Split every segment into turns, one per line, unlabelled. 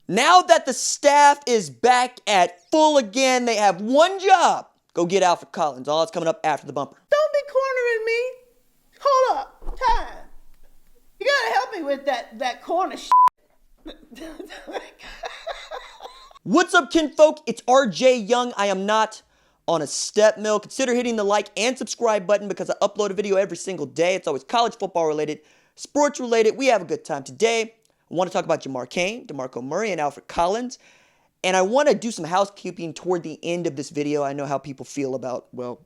Now that the staff is back at full again, they have one job. Go get Alfred Collins. All that's coming up after the bumper.
Don't be cornering me. Hold up. Time. You gotta help me with that corner shit.
What's up, kinfolk? It's RJ Young. I am not on a step mill. Consider hitting the like and subscribe button because I upload a video every single day. It's always college football related, sports related. We have a good time. Today, I want to talk about Jamar Cain, DeMarco Murray, and Alfred Collins. And I want to do some housekeeping toward the end of this video. I know how people feel about, well,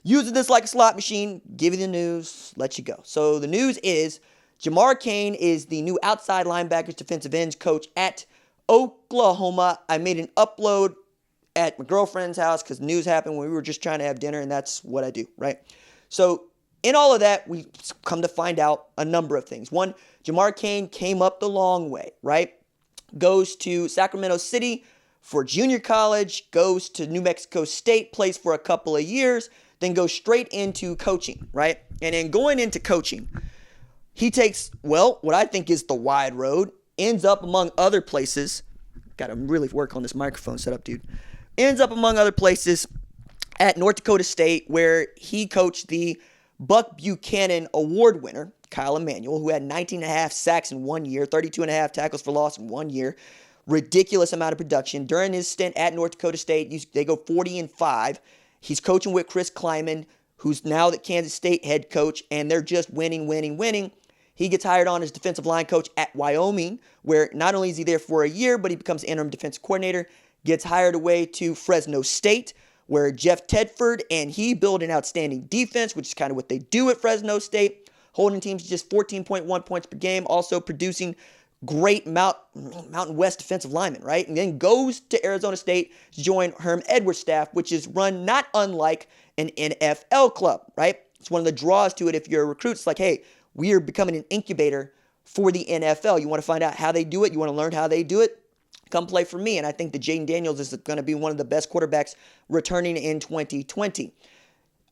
using this like a slot machine, give you the news, let you go. So the news is Jamar Cain is the new outside linebackers defensive ends coach at Oklahoma. I made an upload at my girlfriend's house because news happened when we were just trying to have dinner, and that's what I do, right? So in all of that, we come to find out a number of things. One, Jamar Cain came up the long way, right? Goes to Sacramento City for junior college, goes to New Mexico State, plays for a couple of years, then goes straight into coaching, right? And then going into coaching, he takes, well, what I think is the wide road, ends up among other places. Got to really work on this microphone setup, dude. Ends up among other places at North Dakota State, where he coached the Buck Buchanan Award winner, Kyle Emanuel, who had 19.5 sacks in 1 year, 32.5 tackles for loss in 1 year. Ridiculous amount of production. During his stint at North Dakota State, they go 40-5. He's coaching with Chris Kleiman, who's now the Kansas State head coach, and they're just winning. He gets hired on as defensive line coach at Wyoming, where not only is he there for a year, but he becomes interim defensive coordinator. Gets hired away to Fresno State, where Jeff Tedford and he build an outstanding defense, which is kind of what they do at Fresno State, holding teams to just 14.1 points per game, also producing great Mountain West defensive linemen, right? And then goes to Arizona State to join Herm Edwards' staff, which is run not unlike an NFL club, right? It's one of the draws to it if you're a recruit. It's like, hey, we are becoming an incubator for the NFL. You want to find out how they do it? You want to learn how they do it? Come play for me. And I think that Jaden Daniels is going to be one of the best quarterbacks returning in 2020.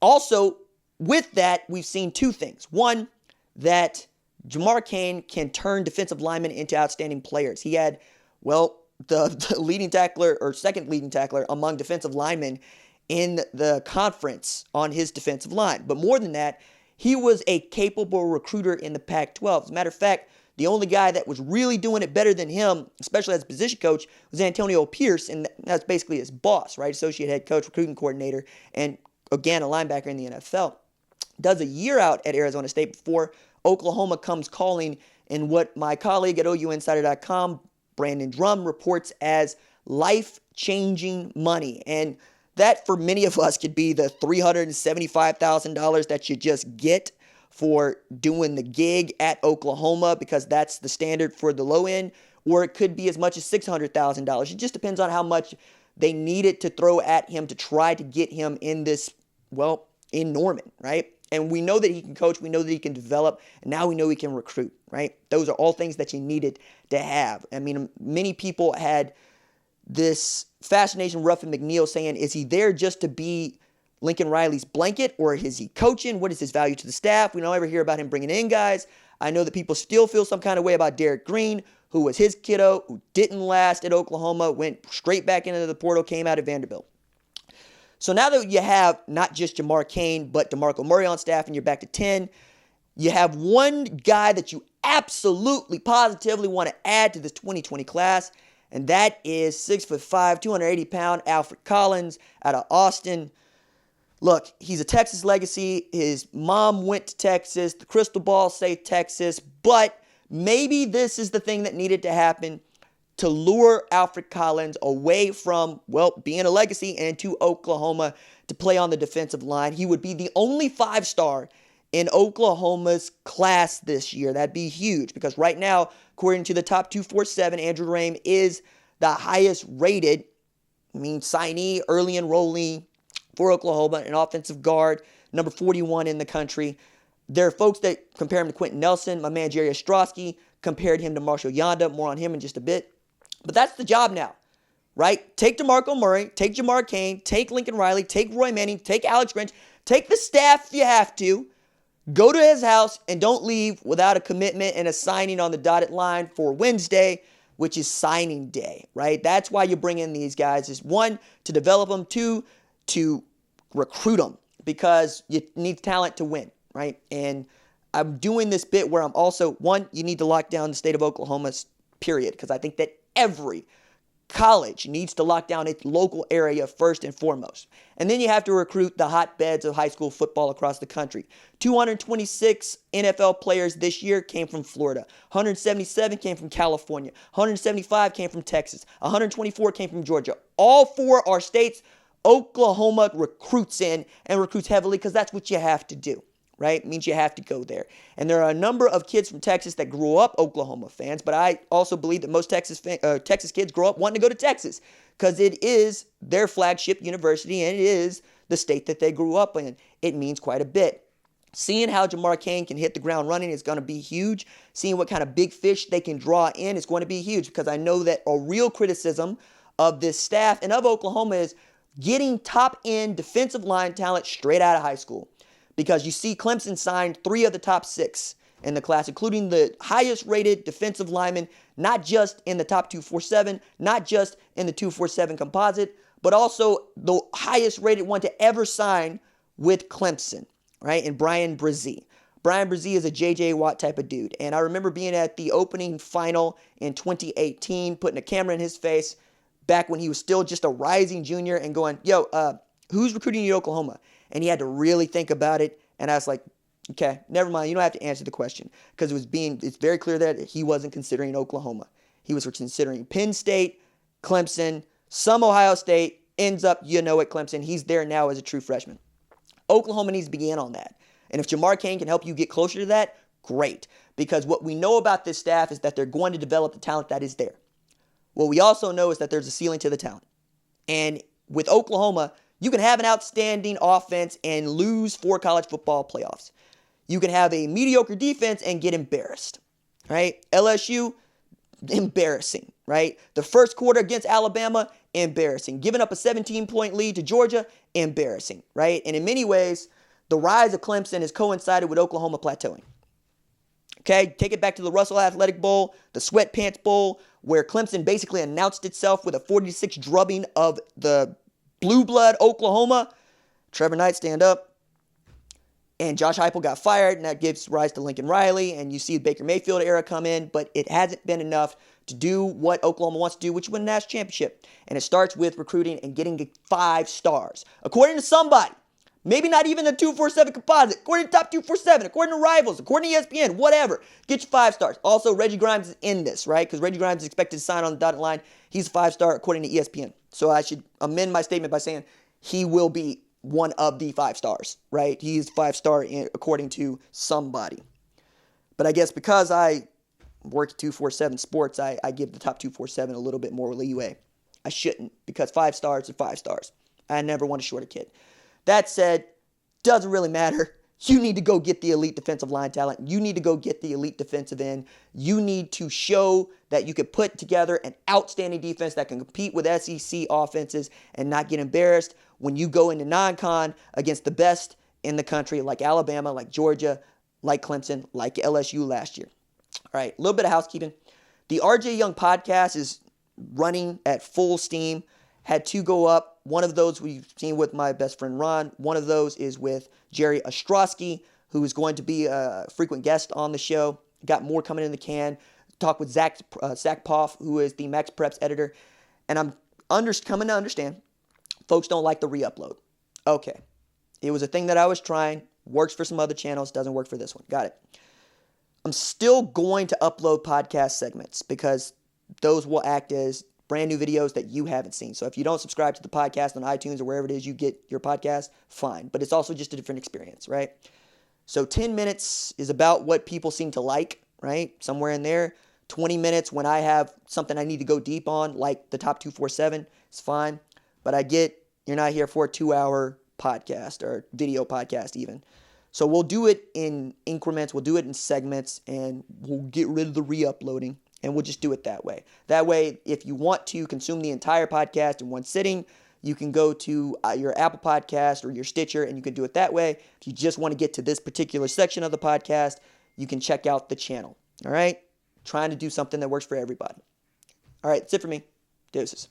Also, with that, we've seen two things. One, that Jamar Cain can turn defensive linemen into outstanding players. He had, well, the leading tackler or second leading tackler among defensive linemen in the conference on his defensive line. But more than that, he was a capable recruiter in the Pac-12. As a matter of fact, the only guy that was really doing it better than him, especially as a position coach, was Antonio Pierce, and that's basically his boss, right? Associate head coach, recruiting coordinator, and again, a linebacker in the NFL. Does a year out at Arizona State before Oklahoma comes calling in what my colleague at OUinsider.com, Brandon Drum, reports as life-changing money. And that, for many of us, could be the $375,000 that you just get for doing the gig at Oklahoma, because that's the standard for the low end, or it could be as much as $600,000. It just depends on how much they needed to throw at him to try to get him in this, well, in Norman, right? And we know that he can coach, we know that he can develop, and now we know he can recruit, right? Those are all things that you needed to have. I mean, many people had this fascination with Ruffin McNeil saying, is he there just to be Lincoln Riley's blanket, or is he coaching? What is his value to the staff? We don't ever hear about him bringing in guys. I know that people still feel some kind of way about Derek Green, who was his kiddo, who didn't last at Oklahoma, went straight back into the portal, came out at Vanderbilt. So now that you have not just Jamar Cain, but DeMarco Murray on staff, and you're back to 10, you have one guy that you absolutely, positively want to add to this 2020 class, and that is 6'5", 280-pound Alfred Collins out of Austin. Look, he's a Texas legacy. His mom went to Texas. The crystal ball say Texas. But maybe this is the thing that needed to happen to lure Alfred Collins away from, well, being a legacy and to Oklahoma to play on the defensive line. He would be the only 5-star in Oklahoma's class this year. That'd be huge, because right now, according to the top 247, Andrew Rame is the highest rated, signee, early enrollee for Oklahoma, an offensive guard, number 41 in the country. There are folks that compare him to Quentin Nelson. My man Jerry Ostrowski compared him to Marshall Yanda. More on him in just a bit. But that's the job now, right? Take DeMarco Murray, take Jamar Cain, take Lincoln Riley, take Roy Manning, take Alex Grinch, take the staff if you have to, go to his house, and don't leave without a commitment and a signing on the dotted line for Wednesday. which is signing day, right? That's why you bring in these guys, is one, to develop them, two, to recruit them, because you need talent to win, right? And I'm doing this bit where I'm also, one, you need to lock down the state of Oklahoma, period, because I think that every college needs to lock down its local area first and foremost. And then you have to recruit the hotbeds of high school football across the country. 226 NFL players this year came from Florida. 177 came from California. 175 came from Texas. 124 came from Georgia. All four are states Oklahoma recruits in, and recruits heavily, because that's what you have to do. Right? It means you have to go there. And there are a number of kids from Texas that grew up Oklahoma fans, but I also believe that most Texas kids grow up wanting to go to Texas, because it is their flagship university and it is the state that they grew up in. It means quite a bit. Seeing how Jamar Cain can hit the ground running is going to be huge. Seeing what kind of big fish they can draw in is going to be huge, because I know that a real criticism of this staff and of Oklahoma is getting top-end defensive line talent straight out of high school. Because you see Clemson signed 3 of the top 6 in the class, including the highest rated defensive lineman, not just in the top 247, not just in the 247 composite, but also the highest rated one to ever sign with Clemson, right? And Brian Brzee. Brian Brzee is a J.J. Watt type of dude. And I remember being at the opening final in 2018, putting a camera in his face back when he was still just a rising junior, and going, yo, who's recruiting you to Oklahoma? And he had to really think about it. And I was like, okay, never mind. You don't have to answer the question, because it's very clear that he wasn't considering Oklahoma. He was considering Penn State, Clemson, some Ohio State, ends up, at Clemson. He's there now as a true freshman. Oklahoma needs to begin on that. And if Jamar Cain can help you get closer to that, great. Because what we know about this staff is that they're going to develop the talent that is there. What we also know is that there's a ceiling to the talent. And with Oklahoma, you can have an outstanding offense and lose 4 college football playoffs. You can have a mediocre defense and get embarrassed, right? LSU, embarrassing, right? The first quarter against Alabama, embarrassing. Giving up a 17-point lead to Georgia, embarrassing, right? And in many ways, the rise of Clemson has coincided with Oklahoma plateauing. Okay, take it back to the Russell Athletic Bowl, the Sweatpants Bowl, where Clemson basically announced itself with a 46 drubbing of the Blue Blood Oklahoma. Trevor Knight, stand up. And Josh Heupel got fired, and that gives rise to Lincoln Riley, and you see the Baker Mayfield era come in, but it hasn't been enough to do what Oklahoma wants to do, which is win a national championship. And it starts with recruiting and getting 5 stars. According to somebody, maybe not even the 247 composite, according to top 247, according to Rivals, according to ESPN, whatever, get you 5 stars. Also, Reggie Grimes is in this, right? Because Reggie Grimes is expected to sign on the dotted line. He's a 5-star according to ESPN. So I should amend my statement by saying he will be one of the 5 stars, right? He's 5-star according to somebody. But I guess because I work at 247 Sports, I give the top 247 a little bit more leeway. I shouldn't, because 5 stars are 5 stars. I never want to short a kid. That said, doesn't really matter. You need to go get the elite defensive line talent. You need to go get the elite defensive end. You need to show that you can put together an outstanding defense that can compete with SEC offenses and not get embarrassed when you go into non-con against the best in the country, like Alabama, like Georgia, like Clemson, like LSU last year. All right, a little bit of housekeeping. The RJ Young podcast is running at full steam. Had 2 go up. One of those we've seen with my best friend Ron. One of those is with Jerry Ostrowski, who is going to be a frequent guest on the show. Got more coming in the can. Talk with Zach Poff, who is the Max Preps editor. And I'm coming to understand, folks don't like the re-upload. Okay. It was a thing that I was trying. Works for some other channels. Doesn't work for this one. Got it. I'm still going to upload podcast segments, because those will act as brand new videos that you haven't seen. So if you don't subscribe to the podcast on iTunes or wherever it is you get your podcast, fine. But it's also just a different experience, right? So 10 minutes is about what people seem to like, right? Somewhere in there. 20 minutes when I have something I need to go deep on, like the top 247, is fine. But I get you're not here for a 2-hour podcast or video podcast even. So we'll do it in increments. We'll do it in segments, and we'll get rid of the re-uploading. And we'll just do it that way. That way, if you want to consume the entire podcast in one sitting, you can go to your Apple Podcast or your Stitcher, and you can do it that way. If you just want to get to this particular section of the podcast, you can check out the channel. All right? Trying to do something that works for everybody. All right, that's it for me. Deuces.